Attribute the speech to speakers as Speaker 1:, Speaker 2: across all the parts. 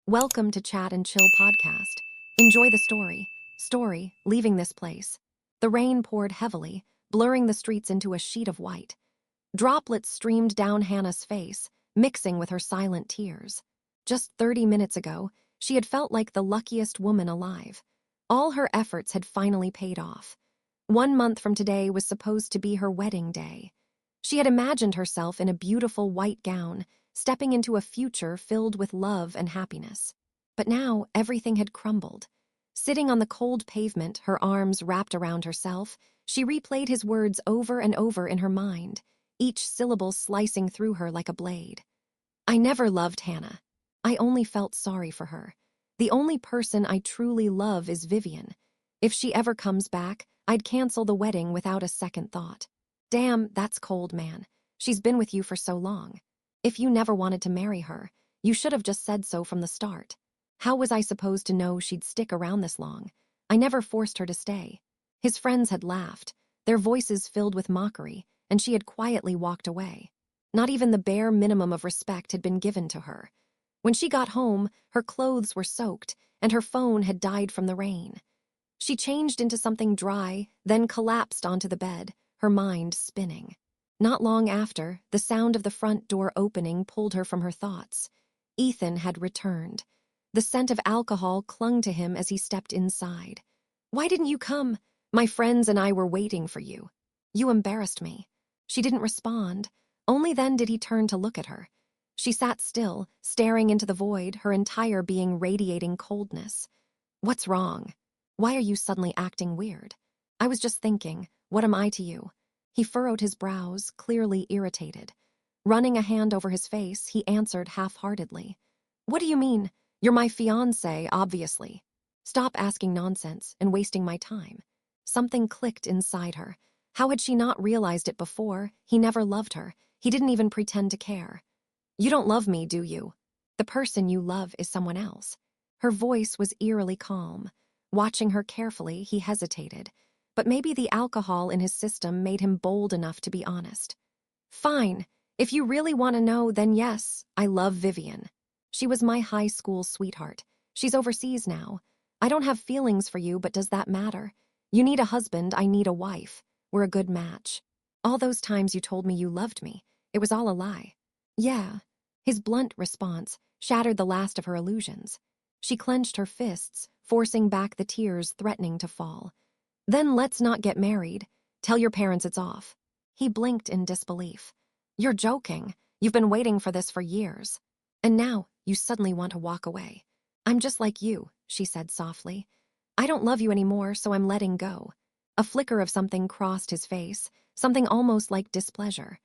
Speaker 1: Welcome to Chat and Chill podcast. Enjoy the story. Leaving this place. The rain poured heavily, blurring the streets into a sheet of white. Droplets streamed down Hannah's face, mixing with her silent tears. Just 30 minutes ago, she had felt like the luckiest woman alive. All her efforts had finally paid off. 1 month from today was supposed to be her wedding day. She had imagined herself in a beautiful white gown, stepping into a future filled with love and happiness. But now everything had crumbled. Sitting on the cold pavement, her arms wrapped around herself, she replayed his words over and over in her mind, each syllable slicing through her like a blade. I never loved Hannah. I only felt sorry for her. The only person I truly love is Vivian. If she ever comes back, I'd cancel the wedding without a second thought. Damn, that's cold, man. She's been with you for so long. If you never wanted to marry her, you should have just said so from the start. How was I supposed to know she'd stick around this long? I never forced her to stay. His friends had laughed, their voices filled with mockery, and she had quietly walked away. Not even the bare minimum of respect had been given to her. When she got home, her clothes were soaked, and her phone had died from the rain. She changed into something dry, then collapsed onto the bed, her mind spinning. Not long after, the sound of the front door opening pulled her from her thoughts. Ethan had returned. The scent of alcohol clung to him as he stepped inside. "Why didn't you come? My friends and I were waiting for you. You embarrassed me." She didn't respond. Only then did he turn to look at her. She sat still, staring into the void, her entire being radiating coldness. "What's wrong? Why are you suddenly acting weird?" "I was just thinking, what am I to you?" He furrowed his brows, clearly irritated. Running a hand over his face, he answered half-heartedly. "What do you mean? You're my fiancé, obviously. Stop asking nonsense and wasting my time." Something clicked inside her. How had she not realized it before? He never loved her. He didn't even pretend to care. "You don't love me, do you? The person you love is someone else." Her voice was eerily calm. Watching her carefully, he hesitated. But maybe the alcohol in his system made him bold enough to be honest. "Fine. If you really want to know, then yes, I love Vivian. She was my high school sweetheart. She's overseas now. I don't have feelings for you, but does that matter? You need a husband, I need a wife. We're a good match. All those times you told me you loved me, it was all a lie." "Yeah." His blunt response shattered the last of her illusions. She clenched her fists, forcing back the tears threatening to fall. "Then let's not get married. Tell your parents it's off." He blinked in disbelief. "You're joking. You've been waiting for this for years. And now you suddenly want to walk away." "I'm just like you," she said softly. "I don't love you anymore, so I'm letting go." A flicker of something crossed his face, something almost like displeasure.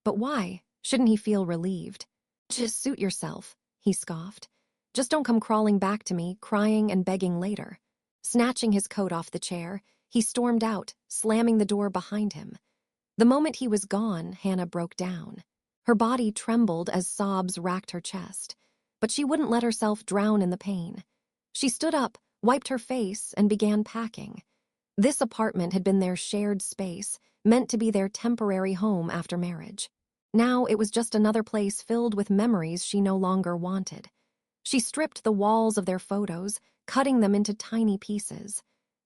Speaker 1: But why? Shouldn't he feel relieved? "Just suit yourself," he scoffed. "Just don't come crawling back to me, crying and begging later." Snatching his coat off the chair, he stormed out, slamming the door behind him. The moment he was gone, Hannah broke down. Her body trembled as sobs racked her chest, but she wouldn't let herself drown in the pain. She stood up, wiped her face, and began packing. This apartment had been their shared space, meant to be their temporary home after marriage. Now it was just another place filled with memories she no longer wanted. She stripped the walls of their photos, cutting them into tiny pieces.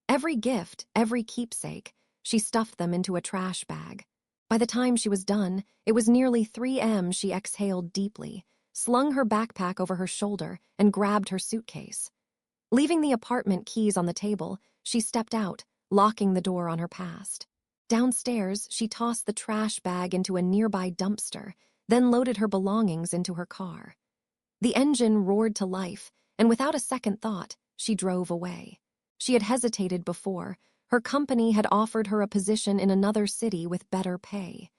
Speaker 1: Every gift, every keepsake, she stuffed them into a trash bag. By the time she was done, it was nearly 3 a.m. She exhaled deeply, slung her backpack over her shoulder, and grabbed her suitcase. Leaving the apartment keys on the table, she stepped out, locking the door on her past. Downstairs, she tossed the trash bag into a nearby dumpster, then loaded her belongings into her car. The engine roared to life, and without a second thought, she drove away. She had hesitated before. Her company had offered her a position in another city with better pay.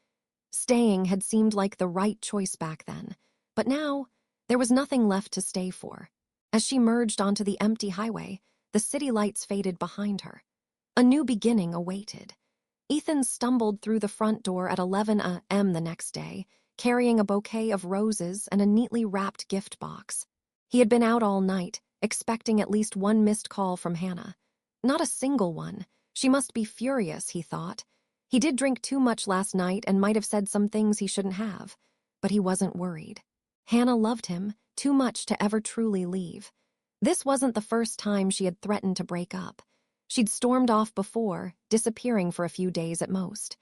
Speaker 1: Staying had seemed like the right choice back then, but now there was nothing left to stay for. As she merged onto the empty highway, the city lights faded behind her. A new beginning awaited. Ethan stumbled through the front door at 11 a.m. the next day, carrying a bouquet of roses and a neatly wrapped gift box. He had been out all night, expecting at least one missed call from Hannah. Not a single one. She must be furious, he thought. He did drink too much last night and might have said some things he shouldn't have, but he wasn't worried. Hannah loved him too much to ever truly leave. This wasn't the first time she had threatened to break up. She'd stormed off before, disappearing for a few days at most.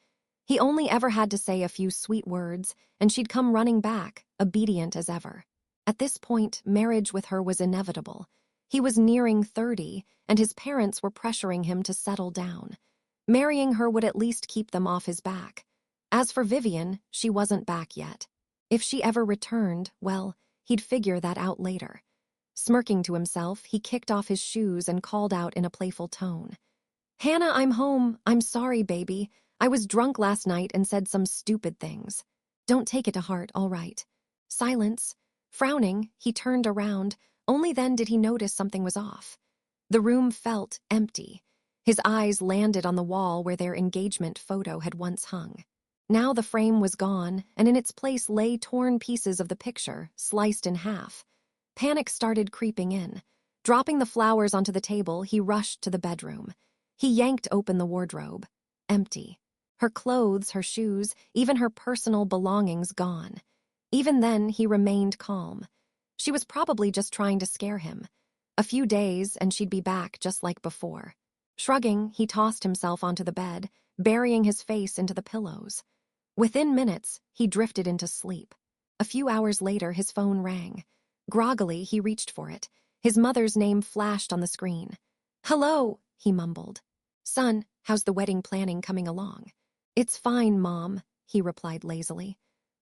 Speaker 1: He only ever had to say a few sweet words, and she'd come running back, obedient as ever. At this point, marriage with her was inevitable. He was nearing 30, and his parents were pressuring him to settle down. Marrying her would at least keep them off his back. As for Vivian, she wasn't back yet. If she ever returned, well, he'd figure that out later. Smirking to himself, he kicked off his shoes and called out in a playful tone. "Hannah, I'm home. I'm sorry, baby. I was drunk last night and said some stupid things. Don't take it to heart, all right." Silence. Frowning, he turned around. Only then did he notice something was off. The room felt empty. His eyes landed on the wall where their engagement photo had once hung. Now the frame was gone, and in its place lay torn pieces of the picture, sliced in half. Panic started creeping in. Dropping the flowers onto the table, he rushed to the bedroom. He yanked open the wardrobe. Empty. Her clothes, her shoes, even her personal belongings gone. Even then, he remained calm. She was probably just trying to scare him. A few days, and she'd be back just like before. Shrugging, he tossed himself onto the bed, burying his face into the pillows. Within minutes, he drifted into sleep. A few hours later, his phone rang. Groggily, he reached for it. His mother's name flashed on the screen. "Hello," he mumbled. "Son, how's the wedding planning coming along?" "It's fine, Mom," he replied lazily.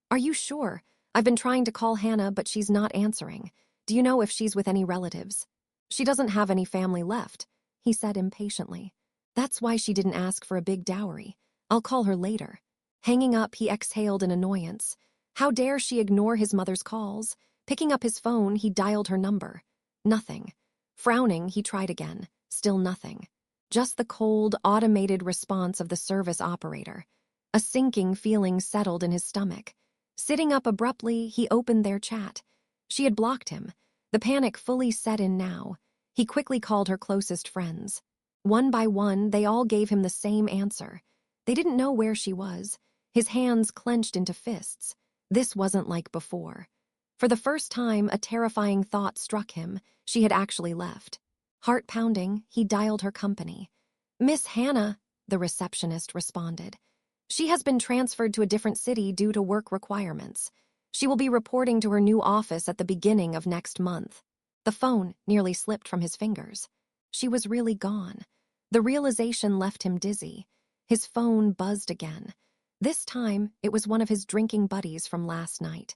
Speaker 1: "Are you sure? I've been trying to call Hannah, but she's not answering. Do you know if she's with any relatives?" "She doesn't have any family left," he said impatiently. "That's why she didn't ask for a big dowry. I'll call her later." Hanging up, he exhaled in annoyance. How dare she ignore his mother's calls? Picking up his phone, he dialed her number. Nothing. Frowning, he tried again. Still nothing. Just the cold, automated response of the service operator. A sinking feeling settled in his stomach. Sitting up abruptly, he opened their chat. She had blocked him. The panic fully set in now. He quickly called her closest friends. One by one, they all gave him the same answer. They didn't know where she was. His hands clenched into fists. This wasn't like before. For the first time, a terrifying thought struck him. She had actually left. Heart pounding, he dialed her company. "Miss Hannah," the receptionist responded. "She has been transferred to a different city due to work requirements. She will be reporting to her new office at the beginning of next month." The phone nearly slipped from his fingers. She was really gone. The realization left him dizzy. His phone buzzed again. This time, it was one of his drinking buddies from last night.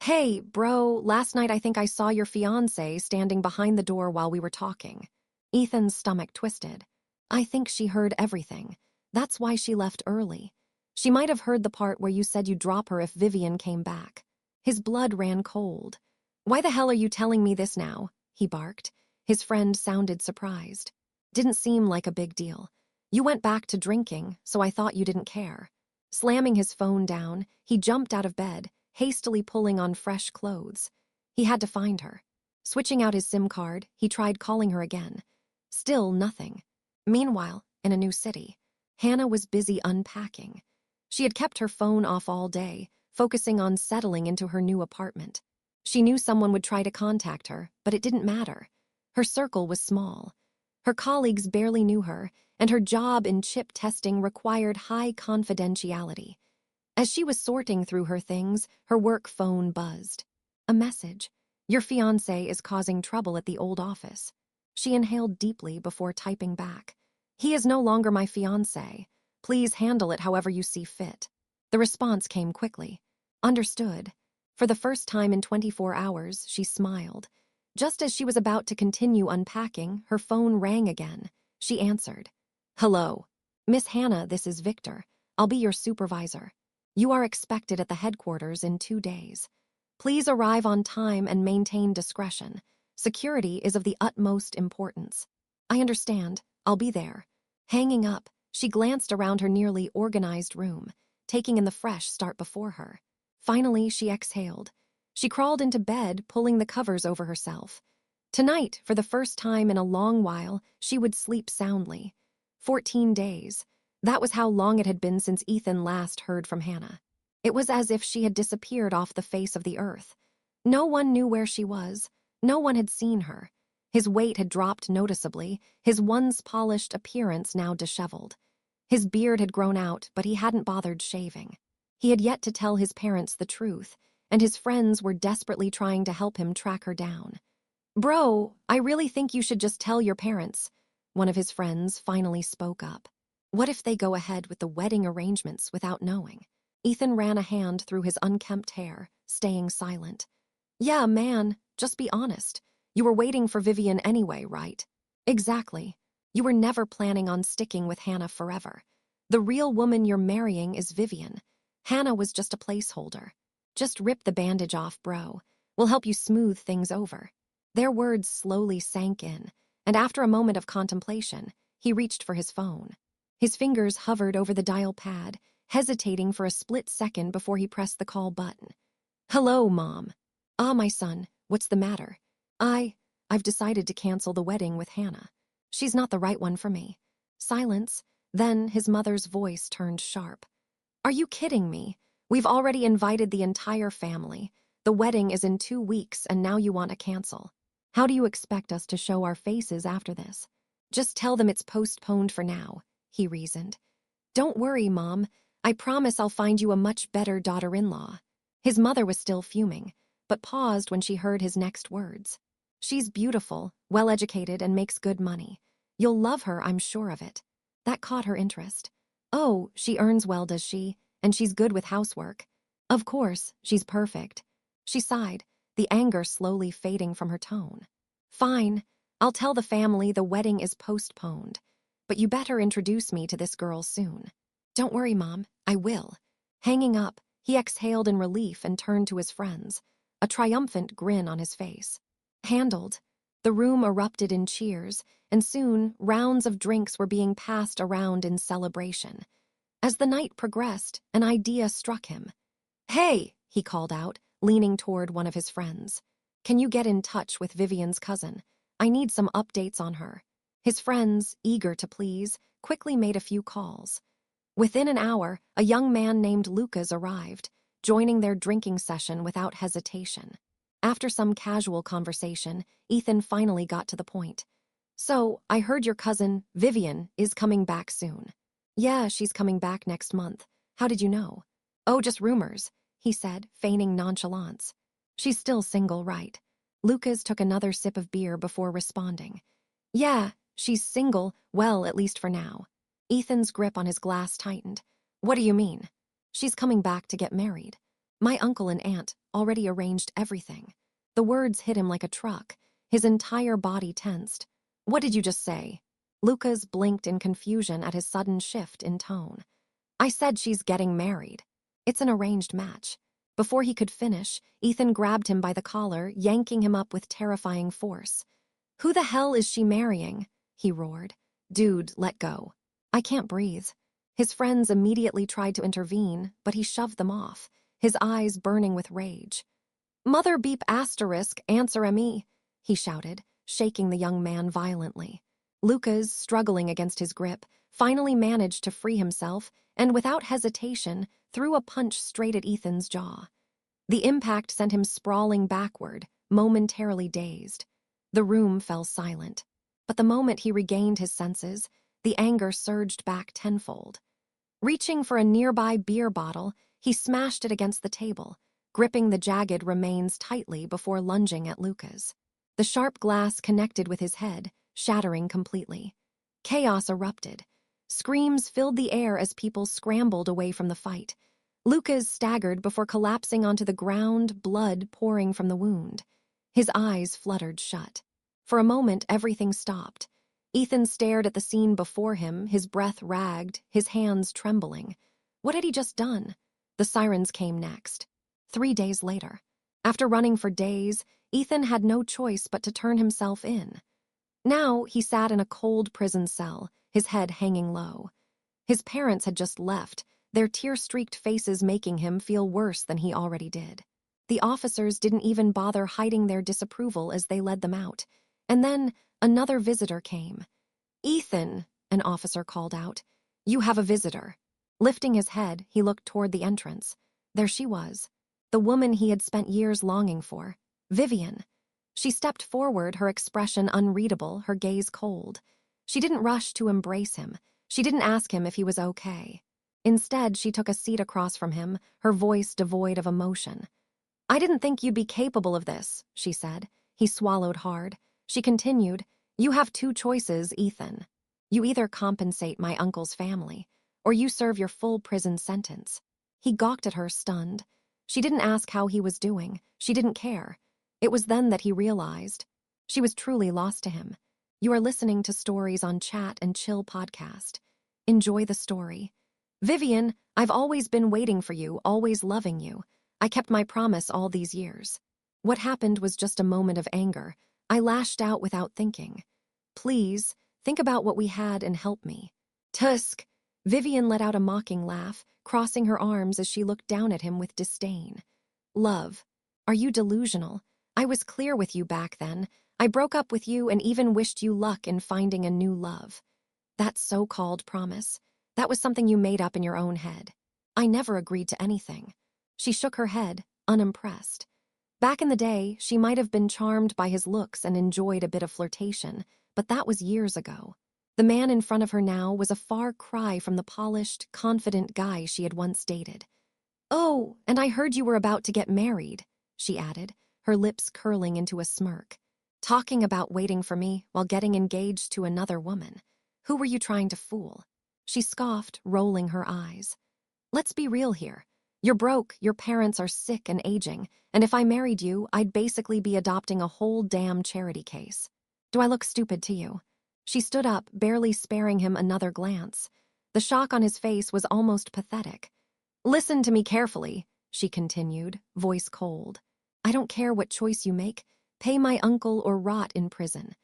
Speaker 1: "Hey, bro, last night I think I saw your fiancé standing behind the door while we were talking." Ethan's stomach twisted. "I think she heard everything. That's why she left early. She might have heard the part where you said you'd drop her if Vivian came back." His blood ran cold. "Why the hell are you telling me this now?" he barked. His friend sounded surprised. "Didn't seem like a big deal. You went back to drinking, so I thought you didn't care." Slamming his phone down, he jumped out of bed, hastily pulling on fresh clothes. He had to find her. Switching out his SIM card, he tried calling her again. Still nothing. Meanwhile, in a new city, Hannah was busy unpacking. She had kept her phone off all day, focusing on settling into her new apartment. She knew someone would try to contact her, but it didn't matter. Her circle was small. Her colleagues barely knew her, and her job in chip testing required high confidentiality. As she was sorting through her things, her work phone buzzed. A message. "Your fiancé is causing trouble at the old office." She inhaled deeply before typing back. "He is no longer my fiancé. Please handle it however you see fit." The response came quickly. "Understood." For the first time in 24 hours, she smiled. Just as she was about to continue unpacking, her phone rang again. She answered. "Hello. Miss Hannah, this is Victor. I'll be your supervisor. You are expected at the headquarters in 2 days. Please arrive on time and maintain discretion. Security is of the utmost importance." "I understand. I'll be there." Hanging up, she glanced around her nearly organized room, taking in the fresh start before her. Finally, she exhaled. She crawled into bed, pulling the covers over herself. Tonight, for the first time in a long while, she would sleep soundly. 14 days. That was how long it had been since Ethan last heard from Hannah. It was as if she had disappeared off the face of the earth. No one knew where she was. No one had seen her. His weight had dropped noticeably, his once polished appearance now disheveled. His beard had grown out, but he hadn't bothered shaving. He had yet to tell his parents the truth, and his friends were desperately trying to help him track her down. "Bro, I really think you should just tell your parents," one of his friends finally spoke up. "What if they go ahead with the wedding arrangements without knowing?" Ethan ran a hand through his unkempt hair, staying silent. "Yeah, man, just be honest. You were waiting for Vivian anyway, right?" "Exactly. You were never planning on sticking with Hannah forever. The real woman you're marrying is Vivian. Hannah was just a placeholder. Just rip the bandage off, bro. We'll help you smooth things over." Their words slowly sank in, and after a moment of contemplation, he reached for his phone. His fingers hovered over the dial pad, hesitating for a split second before he pressed the call button. "Hello, Mom." "Ah, my son, what's the matter?" I've decided to cancel the wedding with Hannah. She's not the right one for me." Silence, then his mother's voice turned sharp. "Are you kidding me? We've already invited the entire family. The wedding is in 2 weeks and now you want to cancel. How do you expect us to show our faces after this?" "Just tell them it's postponed for now," he reasoned. "Don't worry, Mom. I promise I'll find you a much better daughter-in-law." His mother was still fuming, but paused when she heard his next words. "She's beautiful, well-educated, and makes good money. You'll love her, I'm sure of it." That caught her interest. "Oh, she earns well, does she? And she's good with housework." "Of course, she's perfect." She sighed, the anger slowly fading from her tone. "Fine, I'll tell the family the wedding is postponed. But you better introduce me to this girl soon." "Don't worry, Mom, I will." Hanging up, he exhaled in relief and turned to his friends, a triumphant grin on his face. Handled. The room erupted in cheers, and soon rounds of drinks were being passed around in celebration. As the night progressed, an idea struck him. "Hey," he called out, leaning toward one of his friends. "Can you get in touch with Vivian's cousin? I need some updates on her." His friends, eager to please, quickly made a few calls. Within an hour, a young man named Lucas arrived, joining their drinking session without hesitation. After some casual conversation, Ethan finally got to the point. "So, I heard your cousin, Vivian, is coming back soon." "Yeah, she's coming back next month. How did you know?" "Oh, just rumors," he said, feigning nonchalance. "She's still single, right?" Lucas took another sip of beer before responding. "Yeah, she's single, well, at least for now." Ethan's grip on his glass tightened. "What do you mean?" "She's coming back to get married. My uncle and aunt already arranged everything." The words hit him like a truck. His entire body tensed. "What did you just say?" Lucas blinked in confusion at his sudden shift in tone. "I said she's getting married. It's an arranged match." Before he could finish, Ethan grabbed him by the collar, yanking him up with terrifying force. "Who the hell is she marrying?" he roared. "Dude, let go. I can't breathe." His friends immediately tried to intervene, but he shoved them off, his eyes burning with rage. "Mother beep asterisk, answer me," he shouted, shaking the young man violently. Lucas, struggling against his grip, finally managed to free himself and, without hesitation, threw a punch straight at Ethan's jaw. The impact sent him sprawling backward, momentarily dazed. The room fell silent, but the moment he regained his senses, the anger surged back tenfold. Reaching for a nearby beer bottle, he smashed it against the table, gripping the jagged remains tightly before lunging at Lucas. The sharp glass connected with his head, shattering completely. Chaos erupted. Screams filled the air as people scrambled away from the fight. Lucas staggered before collapsing onto the ground, blood pouring from the wound. His eyes fluttered shut. For a moment, everything stopped. Ethan stared at the scene before him, his breath ragged, his hands trembling. What had he just done? The sirens came next. 3 days later. After running for days, Ethan had no choice but to turn himself in. Now he sat in a cold prison cell, his head hanging low. His parents had just left, their tear-streaked faces making him feel worse than he already did. The officers didn't even bother hiding their disapproval as they led them out. And then another visitor came. "Ethan," an officer called out, "you have a visitor." Lifting his head, he looked toward the entrance. There she was, the woman he had spent years longing for, Vivian. She stepped forward, her expression unreadable, her gaze cold. She didn't rush to embrace him. She didn't ask him if he was okay. Instead, she took a seat across from him, her voice devoid of emotion. "I didn't think you'd be capable of this," she said. He swallowed hard. She continued, "You have two choices, Ethan. You either compensate my uncle's family, or you serve your full prison sentence." He gawked at her, stunned. She didn't ask how he was doing. She didn't care. It was then that he realized. She was truly lost to him. You are listening to Stories on Chat and Chill podcast. Enjoy the story. Vivian, I've always been waiting for you, always loving you. I kept my promise all these years. What happened was just a moment of anger. I lashed out without thinking. Please, think about what we had and help me. Tusk! Vivian let out a mocking laugh, crossing her arms as she looked down at him with disdain. Love, are you delusional? I was clear with you back then. I broke up with you and even wished you luck in finding a new love. That so-called promise, that was something you made up in your own head. I never agreed to anything. She shook her head, unimpressed. Back in the day, she might have been charmed by his looks and enjoyed a bit of flirtation, but that was years ago. The man in front of her now was a far cry from the polished, confident guy she had once dated. "Oh, and I heard you were about to get married," she added, her lips curling into a smirk. "Talking about waiting for me while getting engaged to another woman. Who were you trying to fool?" She scoffed, rolling her eyes. "Let's be real here. You're broke, your parents are sick and aging, and if I married you, I'd basically be adopting a whole damn charity case. Do I look stupid to you?" She stood up, barely sparing him another glance. The shock on his face was almost pathetic. "Listen to me carefully," she continued, voice cold. "I don't care what choice you make. Pay my uncle or rot in prison.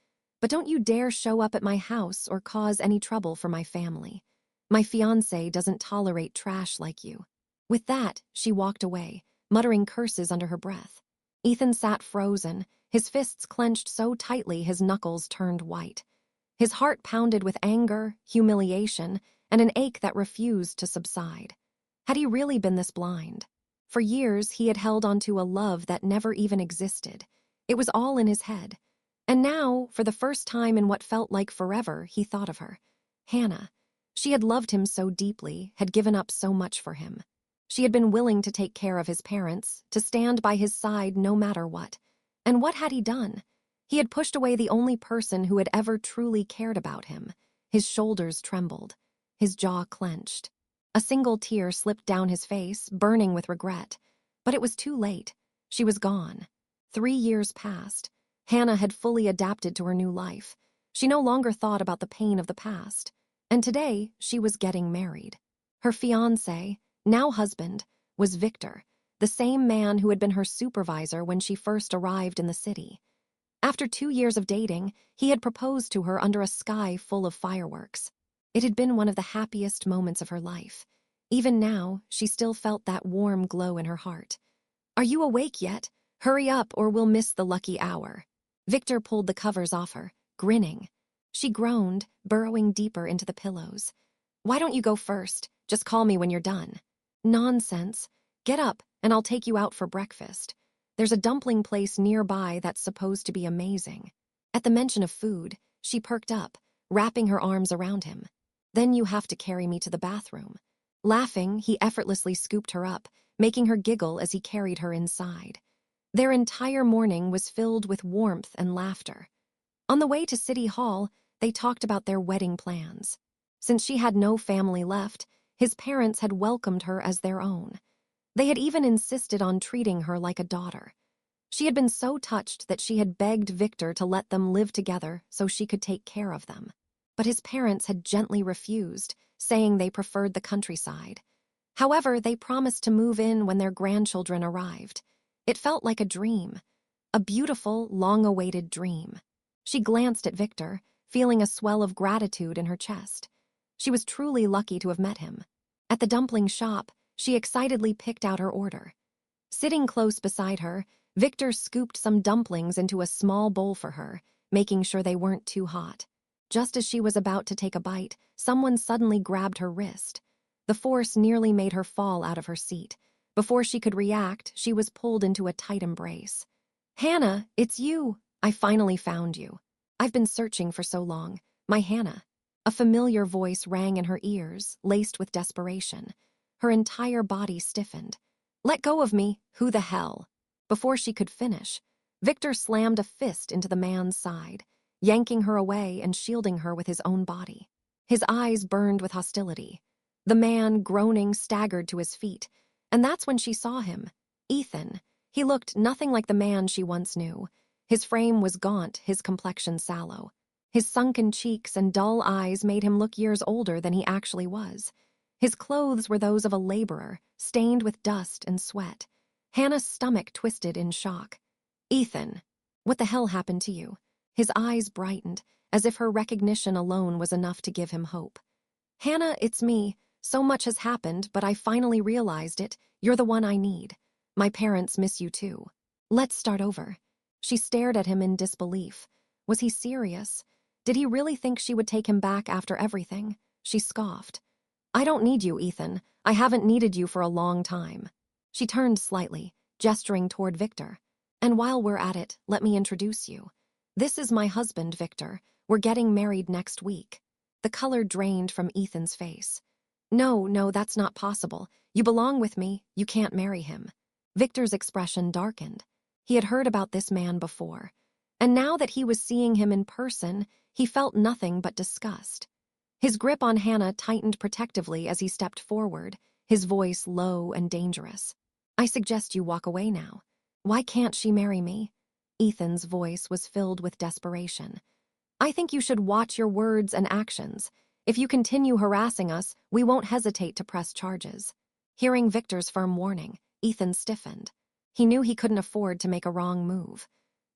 Speaker 1: But don't you dare show up at my house or cause any trouble for my family. My fiancé doesn't tolerate trash like you." With that, she walked away, muttering curses under her breath. Ethan sat frozen, his fists clenched so tightly his knuckles turned white. His heart pounded with anger, humiliation, and an ache that refused to subside. Had he really been this blind? For years, he had held onto a love that never even existed. It was all in his head. And now, for the first time in what felt like forever, he thought of her. Hannah. She had loved him so deeply, had given up so much for him. She had been willing to take care of his parents, to stand by his side no matter what. And what had he done? He had pushed away the only person who had ever truly cared about him. His shoulders trembled. His jaw clenched. A single tear slipped down his face, burning with regret. But it was too late. She was gone. 3 years passed. Hannah had fully adapted to her new life. She no longer thought about the pain of the past. And today, she was getting married. Her fiancé, now husband, was Victor, the same man who had been her supervisor when she first arrived in the city. After 2 years of dating, he had proposed to her under a sky full of fireworks. It had been one of the happiest moments of her life. Even now, she still felt that warm glow in her heart. "Are you awake yet? Hurry up or we'll miss the lucky hour." Victor pulled the covers off her, grinning. She groaned, burrowing deeper into the pillows. "Why don't you go first? Just call me when you're done." "Nonsense. Get up, and I'll take you out for breakfast. There's a dumpling place nearby that's supposed to be amazing." At the mention of food, she perked up, wrapping her arms around him. "Then you have to carry me to the bathroom." Laughing, he effortlessly scooped her up, making her giggle as he carried her inside. Their entire morning was filled with warmth and laughter. On the way to City Hall, they talked about their wedding plans. Since she had no family left, his parents had welcomed her as their own. They had even insisted on treating her like a daughter. She had been so touched that she had begged Victor to let them live together so she could take care of them. But his parents had gently refused, saying they preferred the countryside. However, they promised to move in when their grandchildren arrived. It felt like a dream. A beautiful, long-awaited dream. She glanced at Victor, feeling a swell of gratitude in her chest. She was truly lucky to have met him. At the dumpling shop, she excitedly picked out her order. Sitting close beside her, Victor scooped some dumplings into a small bowl for her, making sure they weren't too hot. Just as she was about to take a bite, someone suddenly grabbed her wrist. The force nearly made her fall out of her seat. Before she could react, she was pulled into a tight embrace. Hannah, it's you. I finally found you. I've been searching for so long. My Hannah. A familiar voice rang in her ears, laced with desperation. Her entire body stiffened. Let go of me, who the hell? Before she could finish, Victor slammed a fist into the man's side, yanking her away and shielding her with his own body. His eyes burned with hostility. The man, groaning, staggered to his feet, and that's when she saw him. Ethan. He looked nothing like the man she once knew. His frame was gaunt, his complexion sallow. His sunken cheeks and dull eyes made him look years older than he actually was. His clothes were those of a laborer, stained with dust and sweat. Hannah's stomach twisted in shock. Ethan, what the hell happened to you? His eyes brightened, as if her recognition alone was enough to give him hope. Hannah, it's me. So much has happened, but I finally realized it. You're the one I need. My parents miss you too. Let's start over. She stared at him in disbelief. Was he serious? Did he really think she would take him back after everything? She scoffed. I don't need you, Ethan. I haven't needed you for a long time. She turned slightly, gesturing toward Victor. And while we're at it, let me introduce you. This is my husband, Victor. We're getting married next week. The color drained from Ethan's face. No, that's not possible. You belong with me. You can't marry him. Victor's expression darkened. He had heard about this man before. And now that he was seeing him in person, he felt nothing but disgust. His grip on Hannah tightened protectively as he stepped forward, his voice low and dangerous. I suggest you walk away now. Why can't she marry me? Ethan's voice was filled with desperation. I think you should watch your words and actions. If you continue harassing us, we won't hesitate to press charges. Hearing Victor's firm warning, Ethan stiffened. He knew he couldn't afford to make a wrong move.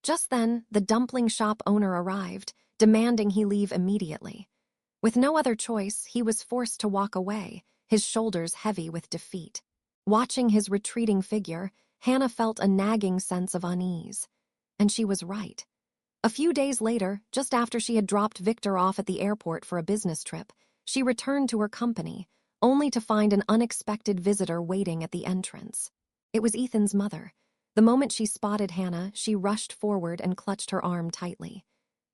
Speaker 1: Just then, the dumpling shop owner arrived, demanding he leave immediately. With no other choice, he was forced to walk away, his shoulders heavy with defeat. Watching his retreating figure, Hannah felt a nagging sense of unease. And she was right. A few days later, just after she had dropped Victor off at the airport for a business trip, she returned to her company, only to find an unexpected visitor waiting at the entrance. It was Ethan's mother. The moment she spotted Hannah, she rushed forward and clutched her arm tightly.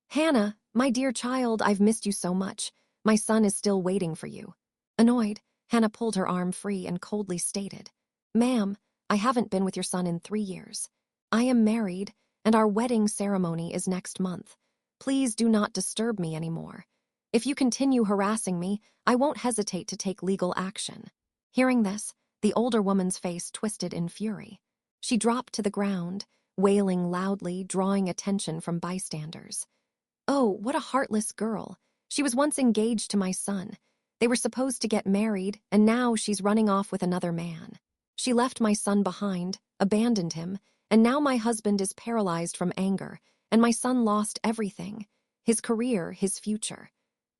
Speaker 1: Hannah, my dear child, I've missed you so much. My son is still waiting for you. Annoyed, Hannah pulled her arm free and coldly stated, Ma'am, I haven't been with your son in 3 years. I am married, and our wedding ceremony is next month. Please do not disturb me anymore. If you continue harassing me, I won't hesitate to take legal action. Hearing this, the older woman's face twisted in fury. She dropped to the ground, wailing loudly, drawing attention from bystanders. Oh, what a heartless girl. She was once engaged to my son. They were supposed to get married, and now she's running off with another man. She left my son behind, abandoned him, and now my husband is paralyzed from anger, and my son lost everything. His career, his future.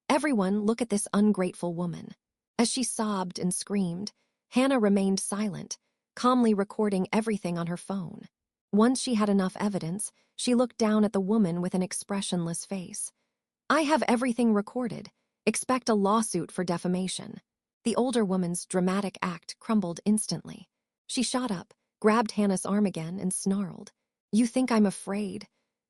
Speaker 1: Everyone, look at this ungrateful woman. As she sobbed and screamed, Hannah remained silent, calmly recording everything on her phone. Once she had enough evidence, she looked down at the woman with an expressionless face. I have everything recorded. Expect a lawsuit for defamation. The older woman's dramatic act crumbled instantly. She shot up, grabbed Hannah's arm again, and snarled. You think I'm afraid?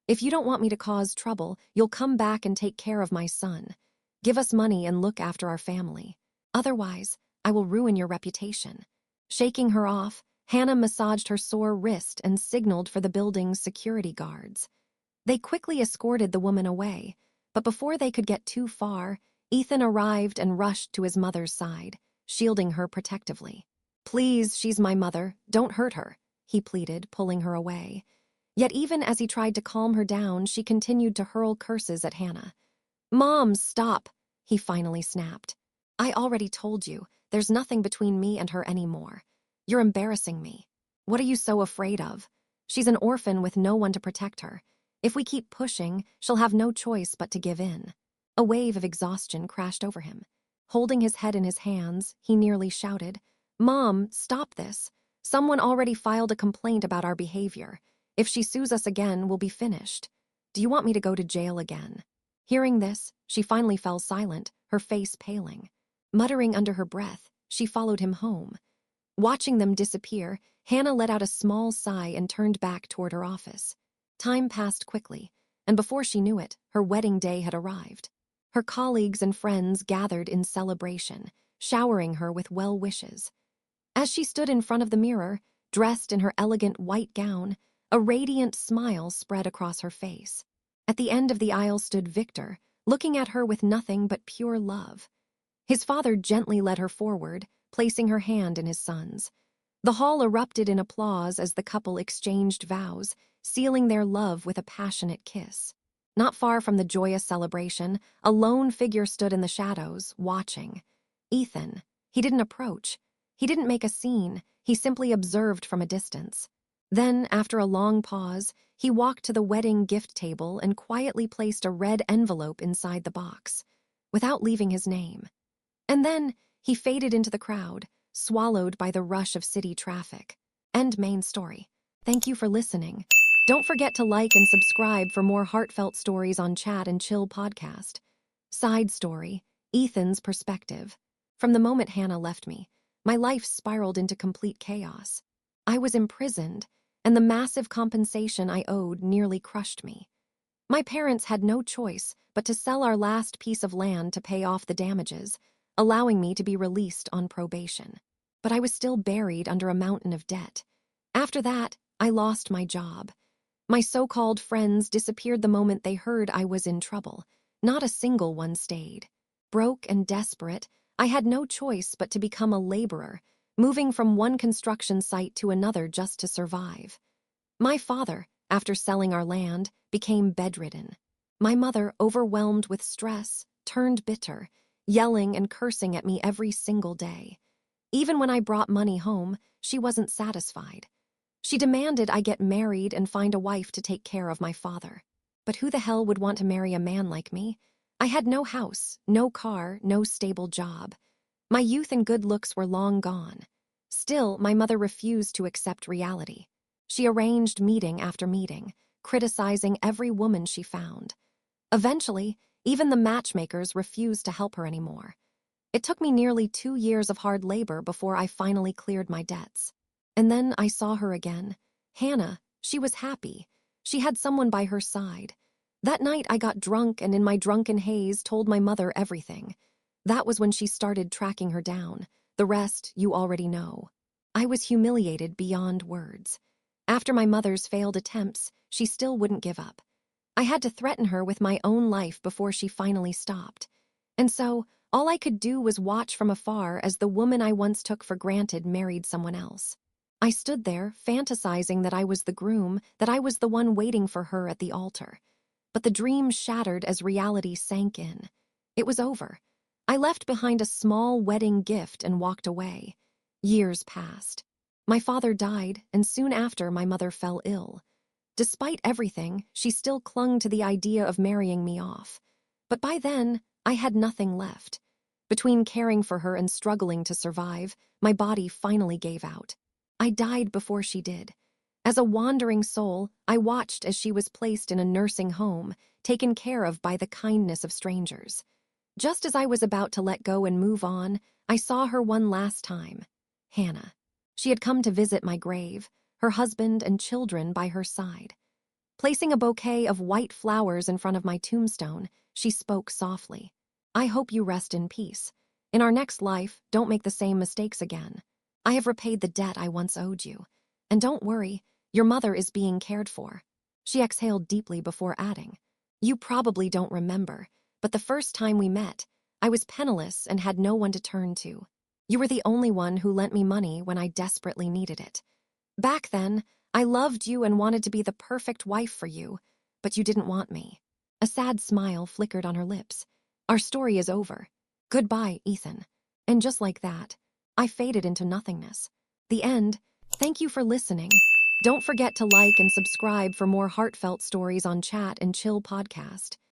Speaker 1: If you don't want me to cause trouble, you'll come back and take care of my son. Give us money and look after our family. Otherwise, I will ruin your reputation. Shaking her off, Hannah massaged her sore wrist and signaled for the building's security guards. They quickly escorted the woman away, but before they could get too far, Ethan arrived and rushed to his mother's side, shielding her protectively. Please, she's my mother. Don't hurt her, he pleaded, pulling her away. Yet even as he tried to calm her down, she continued to hurl curses at Hannah. Mom, stop, he finally snapped. I already told you, there's nothing between me and her anymore. You're embarrassing me. What are you so afraid of? She's an orphan with no one to protect her. If we keep pushing, she'll have no choice but to give in. A wave of exhaustion crashed over him. Holding his head in his hands, he nearly shouted, Mom, stop this. Someone already filed a complaint about our behavior. If she sues us again, we'll be finished. Do you want me to go to jail again? Hearing this, she finally fell silent, her face paling. Muttering under her breath, she followed him home. Watching them disappear, Hannah let out a small sigh and turned back toward her office. Time passed quickly, and before she knew it, her wedding day had arrived. Her colleagues and friends gathered in celebration, showering her with well wishes. As she stood in front of the mirror, dressed in her elegant white gown, a radiant smile spread across her face. At the end of the aisle stood Victor, looking at her with nothing but pure love. His father gently led her forward, placing her hand in his son's. The hall erupted in applause as the couple exchanged vows, sealing their love with a passionate kiss. Not far from the joyous celebration, a lone figure stood in the shadows, watching. Ethan. He didn't approach. He didn't make a scene. He simply observed from a distance. Then, after a long pause, he walked to the wedding gift table and quietly placed a red envelope inside the box, without leaving his name. And then he faded into the crowd, swallowed by the rush of city traffic. End main story. Thank you for listening. Don't forget to like and subscribe for more heartfelt stories on Chat and Chill podcast. Side story, Ethan's perspective. From the moment Hannah left me, my life spiraled into complete chaos. I was imprisoned, and the massive compensation I owed nearly crushed me. My parents had no choice but to sell our last piece of land to pay off the damages, allowing me to be released on probation. But I was still buried under a mountain of debt. After that, I lost my job. My so-called friends disappeared the moment they heard I was in trouble. Not a single one stayed. Broke and desperate, I had no choice but to become a laborer, moving from one construction site to another just to survive. My father, after selling our land, became bedridden. My mother, overwhelmed with stress, turned bitter, yelling and cursing at me every single day. Even when I brought money home, she wasn't satisfied. She demanded I get married and find a wife to take care of my father. But who the hell would want to marry a man like me? I had no house, no car, no stable job. My youth and good looks were long gone. Still, my mother refused to accept reality. She arranged meeting after meeting, criticizing every woman she found. Eventually, even the matchmakers refused to help her anymore. It took me nearly 2 years of hard labor before I finally cleared my debts. And then I saw her again. Hannah, she was happy. She had someone by her side. That night I got drunk and in my drunken haze told my mother everything. That was when she started tracking her down. The rest you already know. I was humiliated beyond words. After my mother's failed attempts, she still wouldn't give up. I had to threaten her with my own life before she finally stopped. And so, all I could do was watch from afar as the woman I once took for granted married someone else. I stood there, fantasizing that I was the groom, that I was the one waiting for her at the altar. But the dream shattered as reality sank in. It was over. I left behind a small wedding gift and walked away. Years passed. My father died, and soon after my mother fell ill. Despite everything, she still clung to the idea of marrying me off. But by then, I had nothing left. Between caring for her and struggling to survive, my body finally gave out. I died before she did. As a wandering soul, I watched as she was placed in a nursing home, taken care of by the kindness of strangers. Just as I was about to let go and move on, I saw her one last time. Hannah. She had come to visit my grave, her husband and children by her side. Placing a bouquet of white flowers in front of my tombstone, she spoke softly. I hope you rest in peace. In our next life, don't make the same mistakes again. I have repaid the debt I once owed you. And don't worry, your mother is being cared for. She exhaled deeply before adding, you probably don't remember, but the first time we met, I was penniless and had no one to turn to. You were the only one who lent me money when I desperately needed it. Back then, I loved you and wanted to be the perfect wife for you, but you didn't want me. A sad smile flickered on her lips. Our story is over. Goodbye, Ethan. And just like that, I faded into nothingness. The end. Thank you for listening. Don't forget to like and subscribe for more heartfelt stories on Chat and Chill podcast.